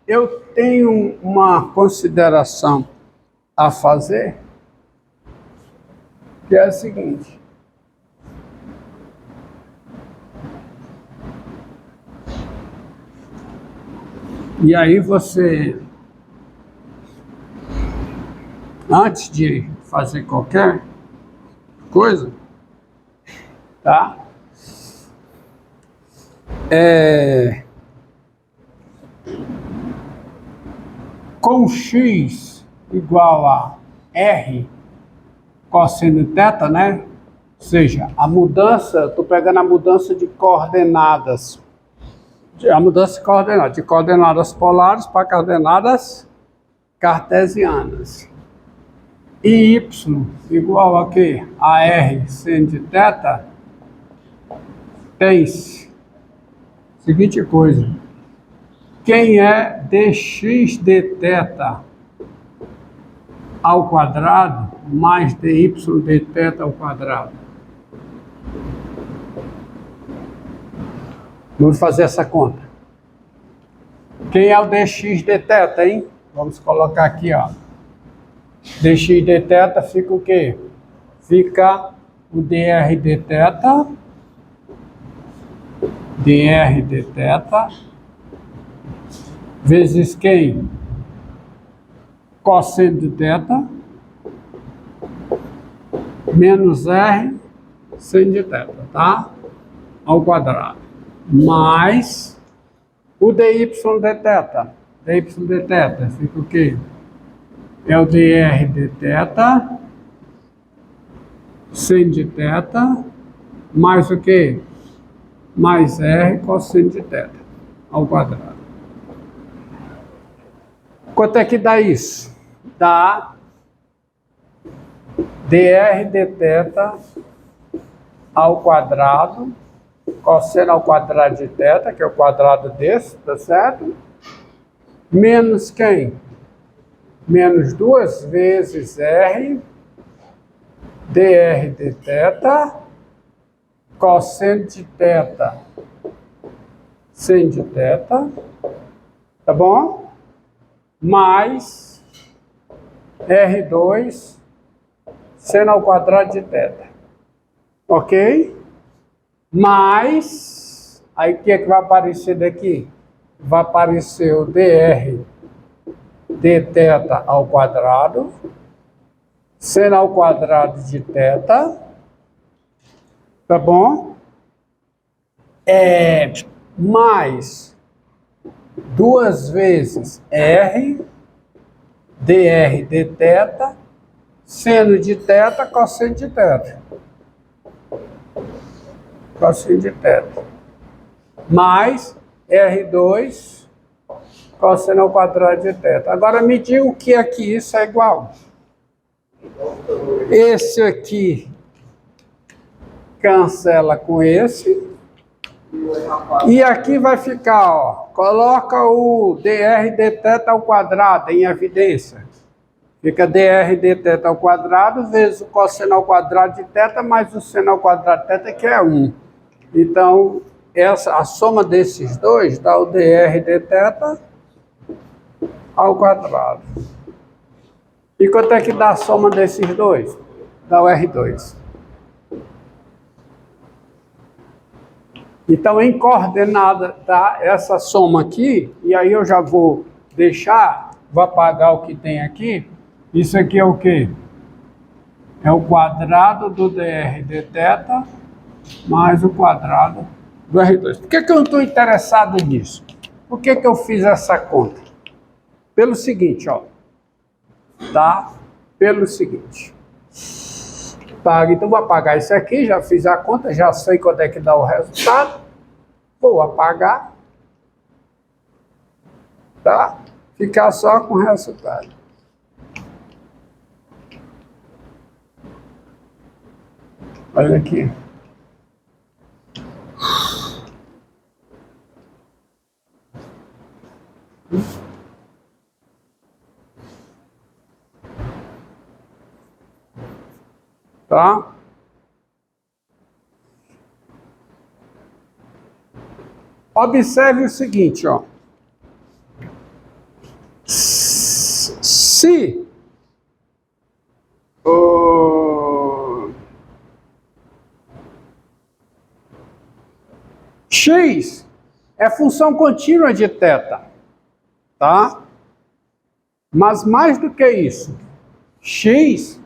Eu tenho uma consideração a fazer, que é a seguinte. E aí você, antes de fazer qualquer coisa, tá? Com x igual a r cosseno θ, né? Ou seja, a mudança, estou pegando a mudança de coordenadas, de coordenadas polares para coordenadas cartesianas. E y igual a quê? A r seno de θ, tem seguinte coisa. Quem é dx dθ ao quadrado mais dy dθ ao quadrado? Vamos fazer essa conta. Quem é o dx dθ, hein? Vamos colocar aqui, ó. Dx dθ fica o quê? Fica o dr dθ, vezes quem? Cosseno de θ, menos r seno de θ, tá? Ao quadrado. Mais o dy dθ. dy dθ fica o quê? É o dr dθ, seno de θ, mais o quê? Mais r cosseno de θ ao quadrado. Quanto é que dá isso? Dá dr dθ ao quadrado, cosseno ao quadrado de θ, que é o quadrado desse, tá certo? Menos quem? Menos 2 vezes r dr dθ, cosseno de θ, seno de θ, tá bom? Mais R2 seno ao quadrado de θ. Ok? Mais, aí o que é que vai aparecer daqui? Vai aparecer o dr dθ ao quadrado, seno ao quadrado de θ, tá bom? Mais 2 vezes r dr dθ, seno de θ, cosseno de θ. Cosseno de θ. Mais R2 cosseno ao quadrado de θ. Agora me diga o que aqui isso é igual. Esse aqui cancela com esse. E aqui vai ficar, ó, coloca o dr dθ ao quadrado em evidência. Fica dr dθ ao quadrado vezes o cosseno ao quadrado de θ mais o seno ao quadrado de θ, que é 1. Então, a soma desses dois dá o dr dθ ao quadrado. E quanto é que dá a soma desses dois? Dá o R2. Então, em coordenada, tá essa soma aqui, e aí eu já vou deixar, vou apagar o que tem aqui. Isso aqui é o quê? É o quadrado do dr dθ mais o quadrado do R2. Por que eu não estou interessado nisso? Por que eu fiz essa conta? Pelo seguinte, ó. Tá? Pelo seguinte. Então vou apagar isso aqui, já fiz a conta, já sei quanto é que dá o resultado. Vou apagar. Tá? Ficar só com o resultado. Olha aqui. Tá? Observe o seguinte, ó. Se x é função contínua de θ, tá? Mas mais do que isso, x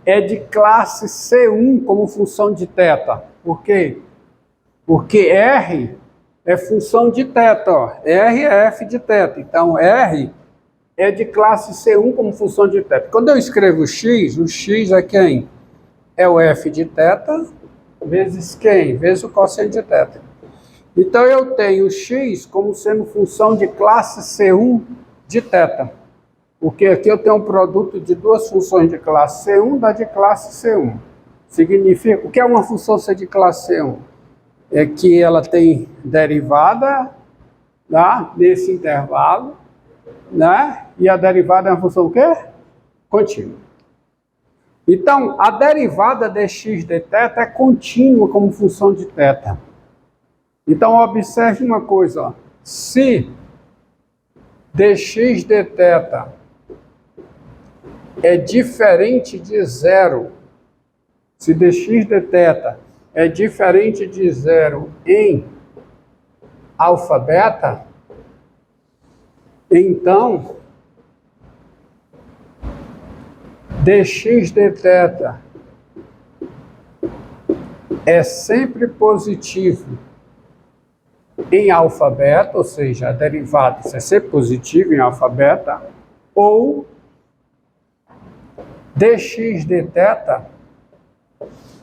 é de classe C1 como função de θ. Por quê? Porque R é função de θ, ó. R é f de θ. Então, R é de classe C1 como função de θ. Quando eu escrevo x, o x é quem? É o f de θ vezes quem? Vezes o cosseno de θ. Então, eu tenho x como sendo função de classe C1 de θ. Porque aqui eu tenho um produto de duas funções de classe C1 da de classe C1. Significa, o que é uma função ser de classe C1? É que ela tem derivada, tá, nesse intervalo, né? E a derivada é uma função o quê? Contínua. Então, a derivada de x de θ é contínua como função de θ. Então, observe uma coisa, ó. Se dx de θ é diferente de zero, se dx de θ é diferente de zero em alfa beta, então dx de θ é sempre positivo em alfa beta, ou seja, a derivada é sempre positiva em alfa beta, ou dx de θ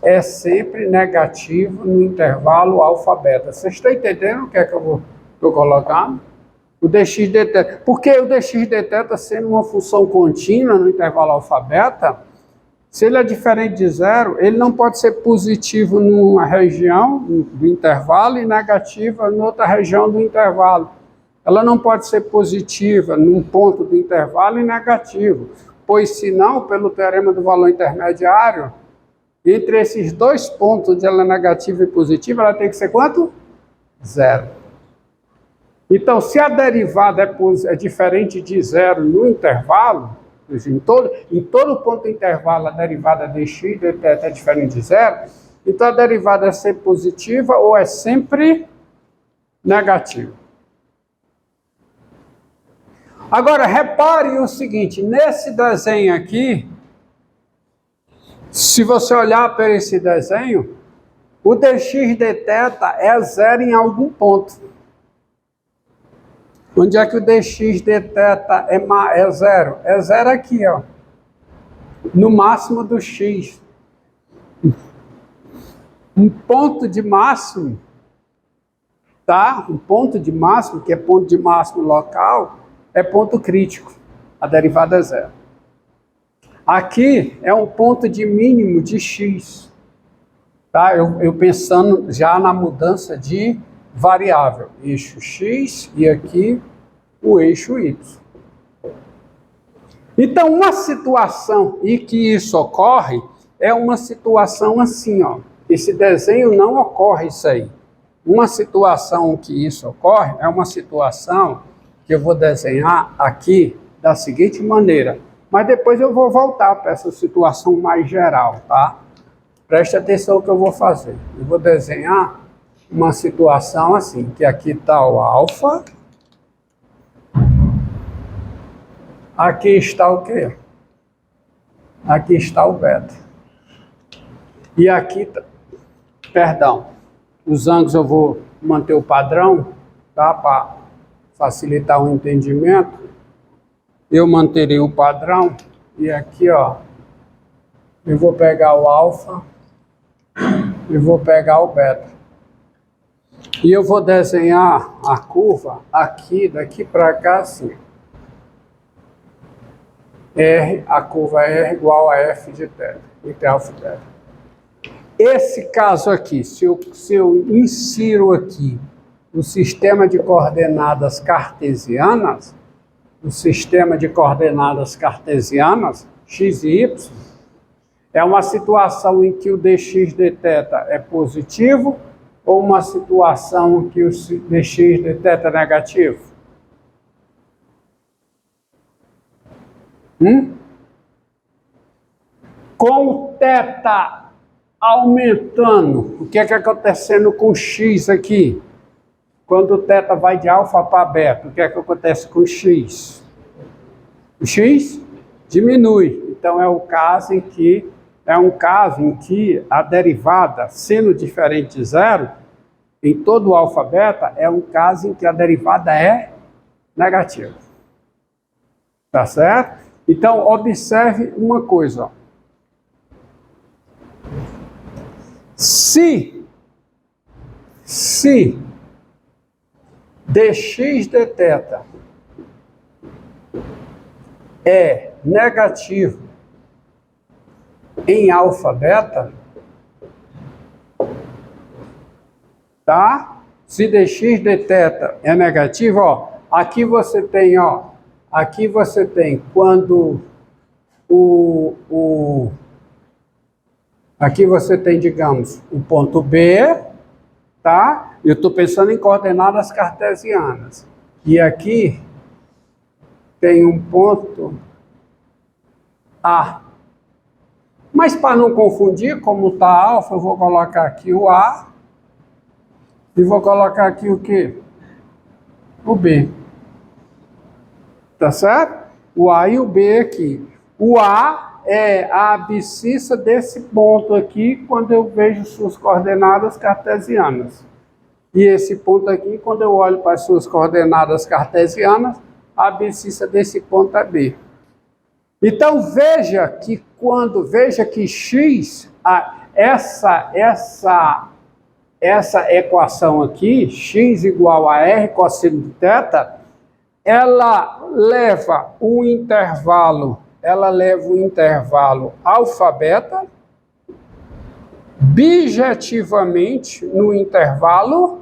é sempre negativo no intervalo alfa beta. Vocês estão entendendo o que é que eu vou colocar? O dx de θ. Porque o dx de θ sendo uma função contínua no intervalo alfa beta, se ele é diferente de zero, ele não pode ser positivo numa região do intervalo e negativa em outra região do intervalo. Ela não pode ser positiva num ponto do intervalo e negativo, pois senão, pelo teorema do valor intermediário, entre esses dois pontos onde ela é negativa e positiva, ela tem que ser quanto? Zero. Então, se a derivada é diferente de zero no intervalo, em todo ponto do intervalo a derivada de x de θ é diferente de zero, então a derivada é sempre positiva ou é sempre negativa. Agora, repare o seguinte, nesse desenho aqui, se você olhar para esse desenho, o dx de θ é zero em algum ponto. Onde é que o dx de θ é zero? É zero aqui, ó. No máximo do x. Um ponto de máximo, tá? Um ponto de máximo, que é ponto de máximo local, é ponto crítico. A derivada é zero. Aqui é um ponto de mínimo de x. Tá? Eu pensando já na mudança de variável. Eixo x e aqui o eixo y. Então, uma situação em que isso ocorre é uma situação assim, ó. Esse desenho não ocorre isso aí. Uma situação que isso ocorre é uma situação que eu vou desenhar aqui da seguinte maneira. Mas depois eu vou voltar para essa situação mais geral, tá? Preste atenção no que eu vou fazer. Eu vou desenhar uma situação assim, que aqui está o alfa. Aqui está o quê? Aqui está o beta. E aqui, perdão, os ângulos eu vou manter o padrão, tá? Para facilitar o entendimento. Eu manterei o padrão e aqui, ó, eu vou pegar o alfa e vou pegar o beta. E eu vou desenhar a curva aqui, daqui para cá, assim. R, a curva R igual a f de θ, entre alfa e beta. Esse caso aqui, se eu insiro aqui o sistema de coordenadas cartesianas, x e y, é uma situação em que o dx de θ é positivo ou uma situação em que o dx de θ é negativo? Com o θ aumentando, o que é que acontecendo com x aqui? Quando o θ vai de alfa para beta, o que é que acontece com x? O x diminui. Então é um caso em que a derivada, sendo diferente de zero, em todo o alfa beta, é um caso em que a derivada é negativa. Tá certo? Então observe uma coisa, ó. Se dx dθ é negativo em alfa beta, tá? Se dx dθ é negativo, ó, aqui você tem, quando aqui você tem, digamos, o ponto B, tá? Eu estou pensando em coordenadas cartesianas. E aqui tem um ponto A. Mas para não confundir, como está alfa, eu vou colocar aqui o A e vou colocar aqui o quê? O B. Tá certo? O A e o B aqui. O A é a abscissa desse ponto aqui quando eu vejo suas coordenadas cartesianas. E esse ponto aqui, quando eu olho para as suas coordenadas cartesianas, a abscissa desse ponto é B. Então veja que x, essa equação aqui, x igual a r cosseno de θ, ela leva o intervalo alfa beta bijetivamente no intervalo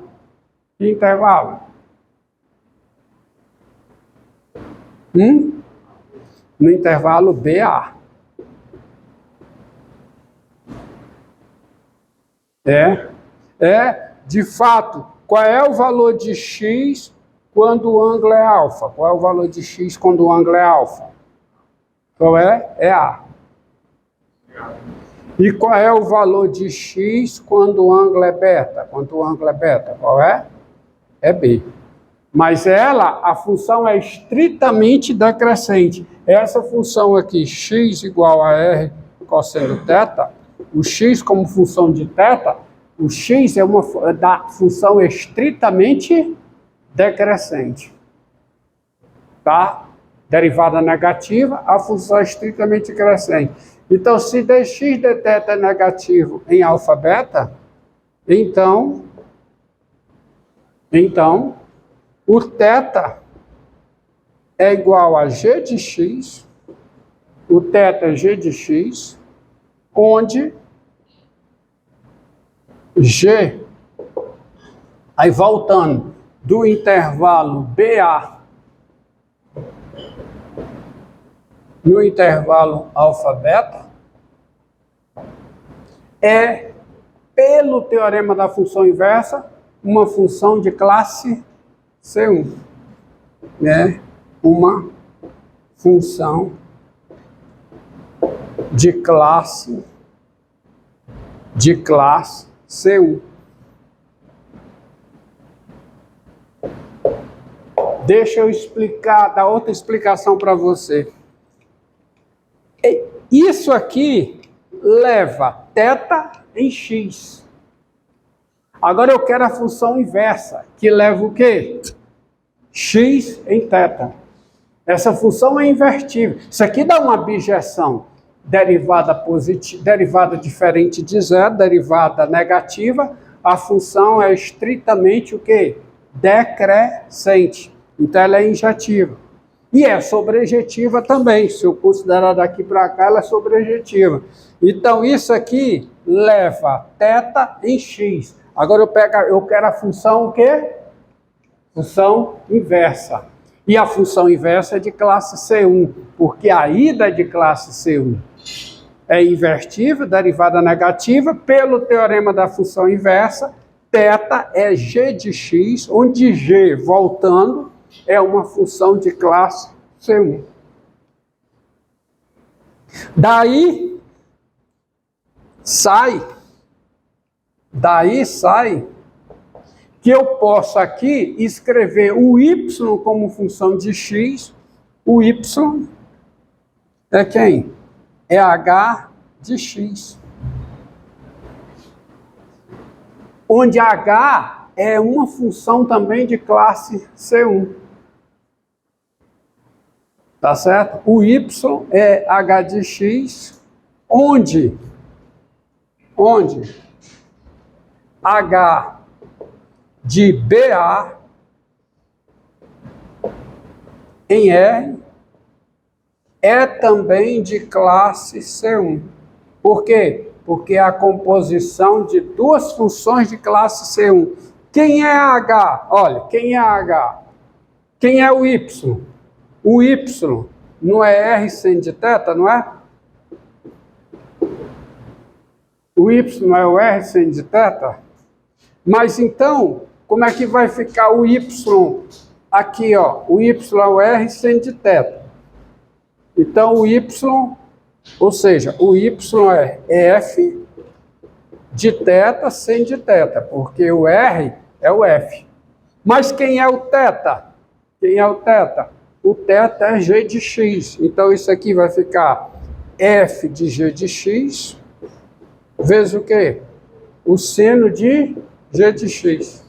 no intervalo BA. De fato, qual é o valor de x quando o ângulo é alfa? Qual é o valor de x quando o ângulo é alfa? Qual é? É A. E qual é o valor de x quando o ângulo é beta? Quando o ângulo é beta, qual é? É B. Mas a função é estritamente decrescente. Essa função aqui, x igual a r cosseno θ, o x como função de θ, o x é uma da função estritamente decrescente. Tá? Derivada negativa, a função é estritamente crescente. Então, se dx dθ é negativo em alfa beta, então o θ é igual a g de x, o θ é g de x, onde g, aí voltando do intervalo BA no intervalo alfa beta, é, pelo teorema da função inversa, uma função de classe C1, né? Uma função de classe C1. Deixa eu dar outra explicação para você. Isso aqui leva θ em x. Agora eu quero a função inversa, que leva o quê? X em θ. Essa função é invertível. Isso aqui dá uma bijeção. Derivada positiva, derivada diferente de zero, derivada negativa. A função é estritamente o quê? Decrescente. Então ela é injetiva. E é sobrejetiva também. Se eu considerar daqui para cá, ela é sobrejetiva. Então isso aqui leva θ em x. Agora eu quero a função o quê? Função inversa. E a função inversa é de classe C1, porque a ida é de classe C1 é invertível, derivada negativa, pelo teorema da função inversa, θ é g de x, onde g, voltando, é uma função de classe C1. Daí sai que eu posso aqui escrever o y como função de x. O y é quem? É h de x. Onde h é uma função também de classe C1. Tá certo? O y é h de x, onde h de BA em R é também de classe C1. Por quê? Porque é a composição de duas funções de classe C1. Quem é H? Olha, quem é H? Quem é o Y? O Y não é R sem de θ, não é? O Y é o R sem de θ? Mas então, como é que vai ficar o Y aqui, ó? O Y é o R sem de θ. Então, o Y, ou seja, o Y é F de θ sem de θ, porque o R é o F. Mas quem é o θ? Quem é o θ? O θ é G de x. Então, isso aqui vai ficar F de G de x vezes o quê? O seno de G de x.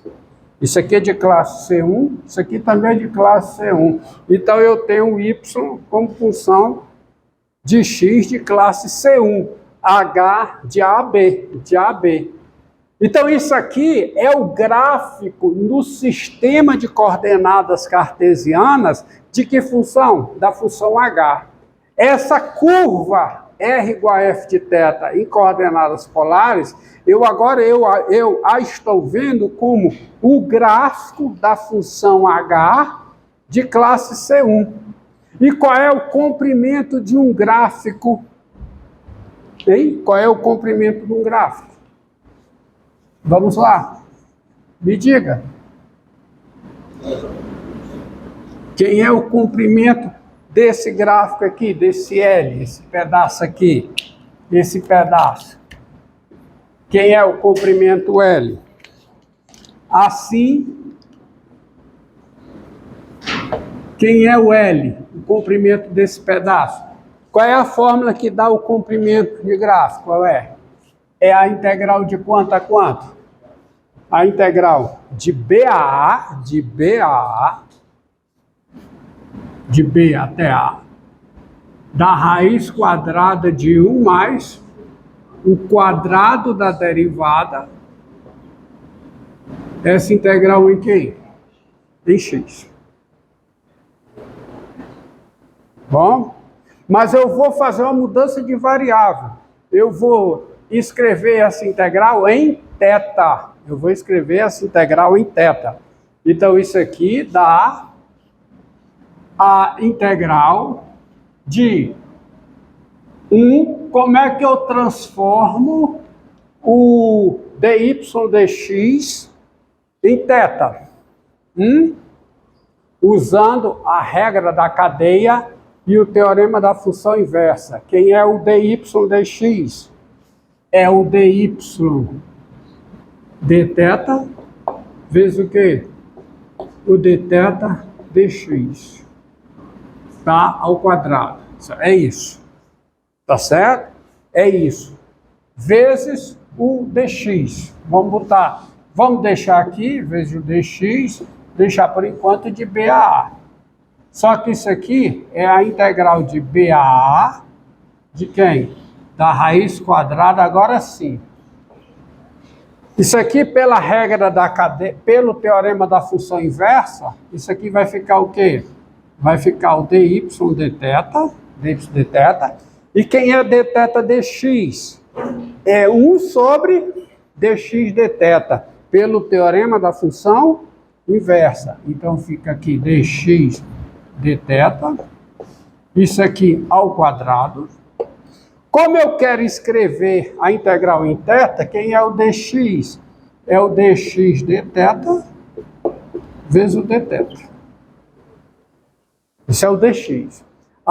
Isso aqui é de classe C1, isso aqui também é de classe C1. Então, eu tenho o y como função de x de classe C1, h de AB. Então, isso aqui é o gráfico no sistema de coordenadas cartesianas de que função? Da função h. Essa curva R igual a F de θ em coordenadas polares, eu a estou vendo como o gráfico da função h de classe C1. E qual é o comprimento de um gráfico? Hein? Qual é o comprimento de um gráfico? Vamos lá. Me diga. Quem é o comprimento desse gráfico aqui, desse L, esse pedaço aqui, esse pedaço? Quem é o comprimento L? Assim, quem é o L? O comprimento desse pedaço. Qual é a fórmula que dá o comprimento de gráfico? Qual é? É a integral de quanto a quanto? A integral de B até A, da raiz quadrada de 1 mais o quadrado da derivada. Essa integral em quem? Em x. Bom, mas eu vou fazer uma mudança de variável. Eu vou escrever essa integral em θ. Eu vou escrever essa integral em θ. Então, isso aqui dá a integral de 1. Como é que eu transformo o dy dx em θ? Usando a regra da cadeia e o teorema da função inversa. Quem é o dy dx? É o dy dθ vezes o quê? O dθ dx. Tá? Ao quadrado. É isso. Tá certo? É isso. Vezes o dx. Vamos deixar aqui, vezes o dx, deixar por enquanto de BA. Só que isso aqui é a integral de BA de quem? Da raiz quadrada, agora sim. Isso aqui, pela regra da cadeia, pelo teorema da função inversa, isso aqui vai ficar o quê? Vai ficar o dy dθ, e quem é dθ dx? É 1 sobre dx dθ, pelo teorema da função inversa. Então, fica aqui dx dθ, isso aqui ao quadrado. Como eu quero escrever a integral em θ, quem é o dx? É o dx dθ vezes o dθ. Isso é o dx.